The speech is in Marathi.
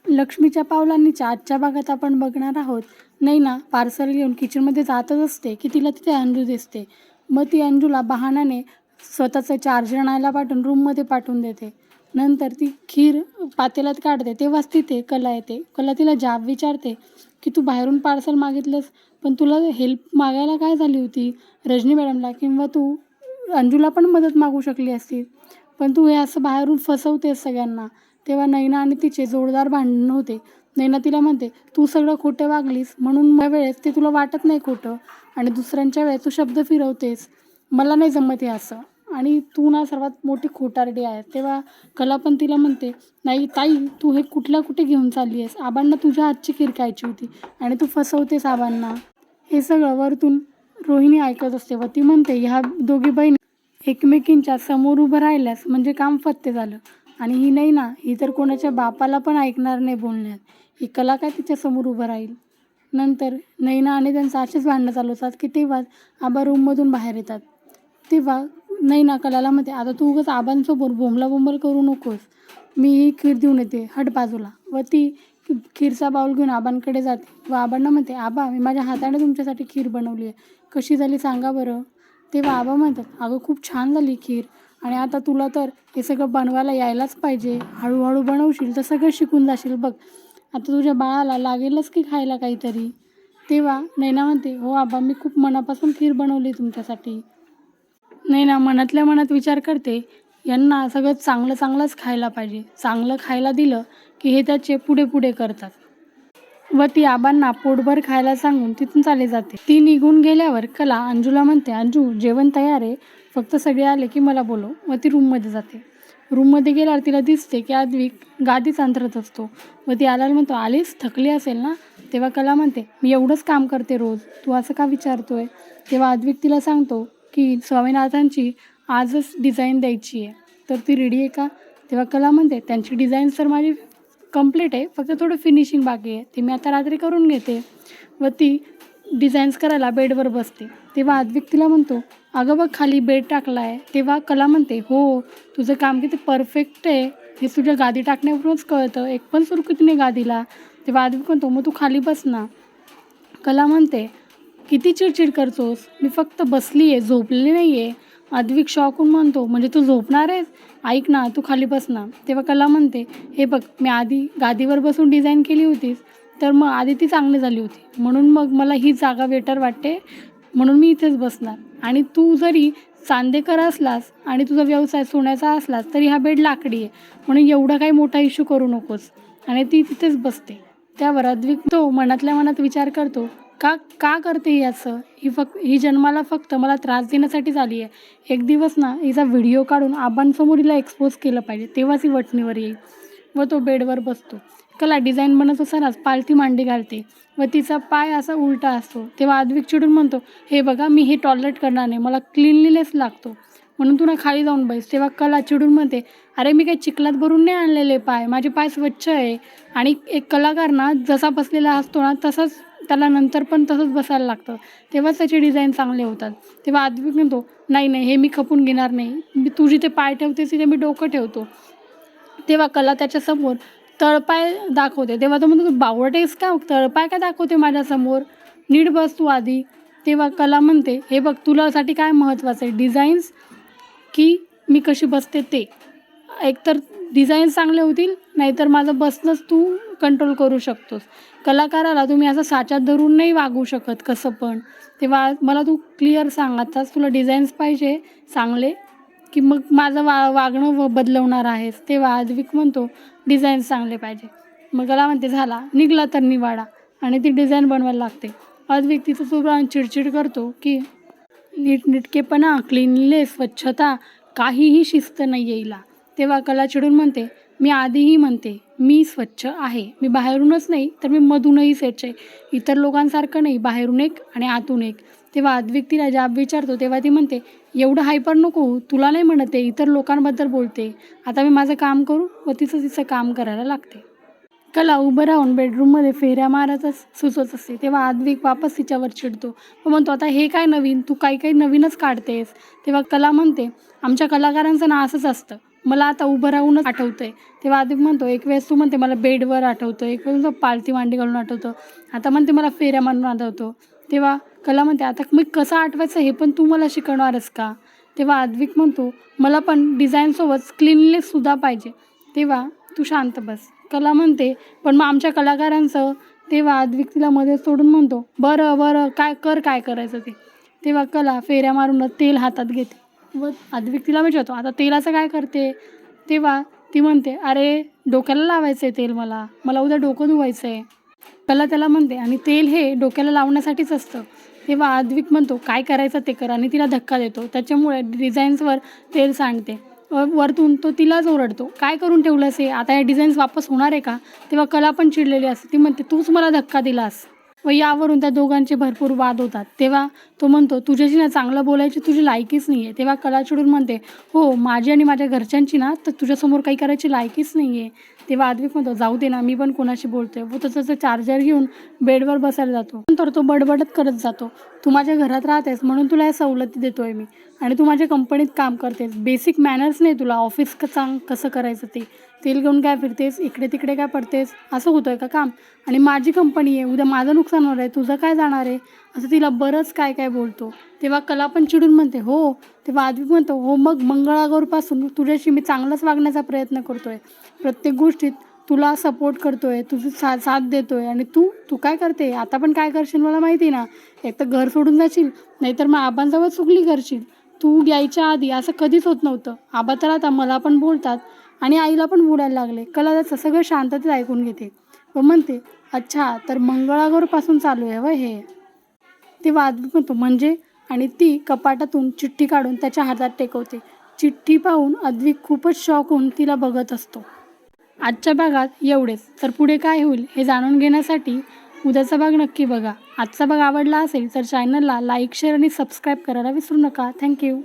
लक्ष्मीच्या पावलांनीच्या आजच्या भागात आपण बघणार आहोत. नैना पार्सल घेऊन किचनमध्ये जातच असते की तिला तिथे अंजू दिसते. मग ती अंजूला बहाण्याने स्वतःचं चार्जर आणायला पाठवून रूममध्ये पाठवून देते. नंतर ती खीर पातेल्यात काढते तेव्हाच तिथे कला येते. कला तिला जाब विचारते की तू बाहेरून पार्सल मागितलंस, पण तुला हेल्प मागायला काय झाली होती रजनी मॅडमला, किंवा तू अंजूला पण मदत मागू शकली असती, पण तू हे असं बाहेरून फसवतेस सगळ्यांना. तेव्हा नैना आणि तिचे जोरदार भांडण होते. नैना तिला म्हणते, तू सगळं खोटं वागलीस म्हणून या वेळेस ते तुला वाटत नाही खोटं, आणि दुसऱ्यांच्या वेळेस तू शब्द फिरवतेस. मला नाही जमत हे असं, आणि तू ना सर्वात मोठी खोटारडी आहे. तेव्हा कला पण तिला म्हणते, नाही ताई, तू हे कुठे घेऊन चालली आहेस? आबांना तुझ्या हातची खीर खायची होती आणि तू फसवतेस आबांना. हे सगळं वरतून रोहिणी ऐकत असते व ती म्हणते, ह्या दोघी बहिणी एकमेकींच्या समोर उभं राहिल्यास म्हणजे काम फत्ते झालं. आणि ही नाही ना, ही तर कोणाच्या बापाला पण ऐकणार नाही बोलण्यात. ही कला काय तिच्या समोर उभं राहील. नंतर नैना आणि त्यांचं असेच भांडणं चालू होतात की तेव्हाच आबा रूममधून बाहेर येतात. तेव्हा नैना कलाला म्हणते, आता तू उगाच आबांसमोर बोंबला करू नकोस, मी ही खीर देऊन येते, हट बाजूला. व ती खीरचा बाऊल घेऊन आबांकडे जाते व आबांना म्हणते, आबा, मी माझ्या हाताने तुमच्यासाठी खीर बनवली आहे, कशी झाली सांगा बरं. तेव्हा आबा म्हणतात, अगं खूप छान झाली खीर, आणि आता तुला तर हे सगळं बनवायला यायलाच पाहिजे. हळूहळू बनवशील तर सगळं शिकून जाशील बघ. आता तुझ्या बाळाला लागेलच की खायला काहीतरी. तेव्हा नैना म्हणते, हो आबा, मी खूप मनापासून खीर बनवली तुमच्यासाठी. नैना मनातल्या मनात विचार करते, यांना सगळं चांगलंच खायला पाहिजे. चांगलं खायला दिलं की हे त्याचे पुढे करतात. व ती आबांना पोटभर खायला सांगून तिथून चालली जाते. ती निघून गेल्यावर कला अंजूला म्हणते, अंजू, जेवण तयार आहे, फक्त सगळे आले की मला बोलव. व ती रूममध्ये जाते. रूममध्ये गेल्यावर तिला दिसते की आद्विक गादीच अंथरत असतो. व ती आल्याला म्हणतो, आलीस, थकली असेल ना. तेव्हा कला म्हणते, मी एवढंच काम करते रोज, तू असं का विचारतोय. तेव्हा आद्विक तिला सांगतो की स्वामीनाथांची आजच डिझाईन द्यायची आहे, तर ती रेडी आहे का. तेव्हा कला म्हणते, त्यांची डिझाईन तर माझी कंप्लीट आहे, फक्त थोडं फिनिशिंग बाकी आहे, ते मी आता रात्री करून घेते. व ती डिझाईन्स करायला बेडवर बसते. तेव्हा आद्विक तिला म्हणतो, अगं बघ, खाली बेड टाकला आहे. तेव्हा कला म्हणते, हो, तुझं काम किती परफेक्ट आहे हे तुझ्या गादी टाकण्यावरूनच कळतं, एक पण सुरकुत नाही गादीला. तेव्हा आद्विक म्हणतो, मग तू खाली बस ना. कला म्हणते, किती चिडचिड करतोस, मी फक्त बसली आहे, झोपलेली नाही आहे. आद्विक शॉकून म्हणतो, म्हणजे तू झोपणार आहेस, ऐक ना, तू खाली बस ना. तेव्हा कला म्हणते, हे बघ, मी आधी गादीवर बसून डिझाईन केली होतीस, तर मग आधी ती चांगली झाली होती, म्हणून मग मला ही जागा बेटर वाटते, म्हणून मी इथेच बसणार. आणि तू जरी चांदेकर असलास आणि तुझा व्यवसाय सोन्याचा असलास तरी हा बेड लाकडी आहे, म्हणून एवढा काही मोठा इश्यू करू नकोस. आणि ती तिथेच बसते. त्यावर अद्विक तो मनातल्या मनात विचार करतो, का का करते ही असं. ही जन्माला फक्त मला त्रास देण्यासाठी झाली आहे. एक दिवस ना हिचा व्हिडिओ काढून आबांसमोर हिला एक्सपोज केलं पाहिजे, तेव्हाच ही वठणीवर येईल. व तो बेडवर बसतो. कला डिझाईन बनत असतानाच पालथी मांडी घालते व तिचा पाय असा उलटा असतो. तेव्हा आद्विक चिडून म्हणतो, हे बघा, मी हे टॉलरेट करणार नाही, मला क्लीनलीनेस लागतो, म्हणून तू ना खाली जाऊन बैस. तेव्हा कला चिडून म्हणते, अरे मी काही चिखलात भरून नाही आणलेले पाय, माझे पाय स्वच्छ आहे. आणि एक कलाकार ना जसा बसलेला असतो ना तसाच त्याला नंतर पण तसंच बसायला लागतं, तेव्हाच त्याचे डिझाईन चांगले होतात. तेव्हा आद्विक म्हणतो, नाही, हे मी खपून घेणार नाही, मी तू जिथे पाय ठेवतेस तिथे मी डोकं ठेवतो. तेव्हा कला त्याच्यासमोर तळपाय दाखवते. तेव्हा तो म्हणतो, बावळट आहेस का, तळपाय काय दाखवते माझ्यासमोर, नीट बस तू आधी. तेव्हा कला म्हणते, हे बघ, तुलासाठी काय महत्त्वाचं आहे, डिझाईन्स की मी कशी बसते ते. एकतर डिझाईन चांगले होतील, नाहीतर माझं बसणंच तू कंट्रोल करू शकतोस. कलाकाराला तुम्ही असं साच्यात धरून नाही वागू शकत कसं पण. तेव्हा मला तू क्लिअर सांग, आताच तुला डिझाईन्स पाहिजे चांगले की मग माझं वागणं बदलवणार आहेस. तेव्हा आद्विक म्हणतो, डिझाईन्स चांगले पाहिजे. मग कला म्हणते, झाला, निघला तर निवाडा, आणि ती डिझाईन बनवायला लागते. आद्विक तिचं सुरू चिडचिड करतो की नीटनेटकेपणा, क्लीनलीनेस, स्वच्छता, काहीही शिस्त नाही येईला. तेव्हा कला चिडून म्हणते, मी आधीही म्हणते, मी स्वच्छ आहे, मी बाहेरूनच नाही तर मी मधूनही स्वच्छ आहे, इतर लोकांसारखं नाही, बाहेरून एक आणि आतून एक. तेव्हा आद्विक तिला जाब विचारतो. तेव्हा ती म्हणते, एवढं हायपर नको, तुला नाही म्हणते, इतर लोकांबद्दल बोलते, आता मी माझं काम करू. व तिचं काम करायला लागते. कला उभं राहून बेडरूममध्ये फेऱ्या मारायचं सुचत असते. तेव्हा आद्विक वापस तिच्यावर चिडतो व म्हणतो, आता हे काय नवीन, तू काही नवीनच काढतेस. तेव्हा कला म्हणते, आमच्या कलाकारांचं ना असंच असतं, मला आता उभं राहूनच आठवतंय. तेव्हा अद्विक म्हणतो, एक वेळेस तू म्हणते मला बेडवर आठवतं, एक वेळेस पालथी मांडी घालून आठवतं, आता म्हणते मला फेऱ्या मारून आठवतो. तेव्हा कला म्हणते, आता मी कसं आठवायचं हे पण तू मला शिकवणारच का? तेव्हा अद्विक म्हणतो, मला पण डिझाईनसोबत क्लीननेससुद्धा पाहिजे. तेव्हा तू शांत बस. कला म्हणते, पण मग आमच्या कलाकारांचं. तेव्हा अद्विक तिला मध्ये सोडून म्हणतो, बरं बरं काय करायचं ते. तेव्हा कला फेऱ्या मारूनच तेल हातात घेते व अद्विक तिला विचारतो, आता तेलाचं काय करते? तेव्हा ती म्हणते, अरे डोक्याला लावायचं आहे तेल, मला उद्या डोकं धुवायचं आहे. कला त्याला म्हणते, आणि तेल हे डोक्याला लावण्यासाठीच असतं. तेव्हा अद्विक म्हणतो, काय करायचं ते कर, आणि तिला धक्का देतो. त्याच्यामुळे डिझाईन्सवर तेल सांडते. वरतून तो तिलाच ओरडतो, काय करून ठेवलंस हे, आता हे डिझाईन्स वापस होणार आहे का? तेव्हा कला पण चिडलेली असते. ती म्हणते, तूच मला धक्का दिलास. व यावरून त्या दोघांचे भरपूर वाद होतात. तेव्हा तो म्हणतो, तुझ्याशी ना चांगलं बोलायची तुझी लायकीच नाही आहे. तेव्हा कला चिडून म्हणते, हो माझी आणि माझ्या घरच्यांची ना तर तुझ्यासमोर काही करायची लायकीच नाही आहे. तेव्हा अद्विक म्हणतो, जाऊ दे ना, मी पण कोणाशी बोलतोय. व त्याचं चार्जर घेऊन बेडवर बसायला जातो. नंतर तो बडबडत करत जातो, तू माझ्या घरात राहतेस म्हणून तुला या सवलती देतोय मी, आणि तू माझ्या कंपनीत काम करतेस, बेसिक मॅनर्स नाही तुला, ऑफिस कसं करायचं ते, तेल घेऊन काय फिरतेस, इकडे तिकडे काय पडतेस, असं होतंय का काम? आणि माझी कंपनी आहे, उद्या माझं नुकसान होणार आहे, तुझं काय जाणार आहे? असं तिला बरंच काय बोलतो. तेव्हा कला पण चिडून म्हणते, हो. तेव्हा अद्विक म्हणतो, हो मग मंगळागौरपासून तुझ्याशी मी चांगलंच वागण्याचा प्रयत्न करतोय, प्रत्येक गोष्टीत तुला सपोर्ट करतोय, तुझी साथ देतोय, आणि तू काय करते आता, पण काय करशील मला माहिती ना, एक तर घर सोडून जाशील, नाहीतर मग आबांजवळ चुगली करशील. तू यायच्या आधी असं कधीच होत नव्हतं. आबा तर आता मला पण बोलतात आणि आईला पण बोलायला लागले. कला त्याचं सगळं शांततेत ऐकून घेते व म्हणते, अच्छा तर मंगळागौरपासून चालू आहे वय हे. तेव्हा अद्विक म्हणतो, म्हणजे? आणि ती कपाटातून चिठ्ठी काढून त्याच्या हातात टेकवते. चिठ्ठी पाहून अद्विक खूपच शॉक होऊन तिला बघत असतो. आजच्या भागात एवढेच. तर पुढे काय होईल हे जाणून घेण्यासाठी उद्याचा भाग नक्की बघा. आजचा भाग आवडला असेल तर चॅनलला लाईक, शेअर आणि सबस्क्राईब करायला विसरू नका. थँक्यू.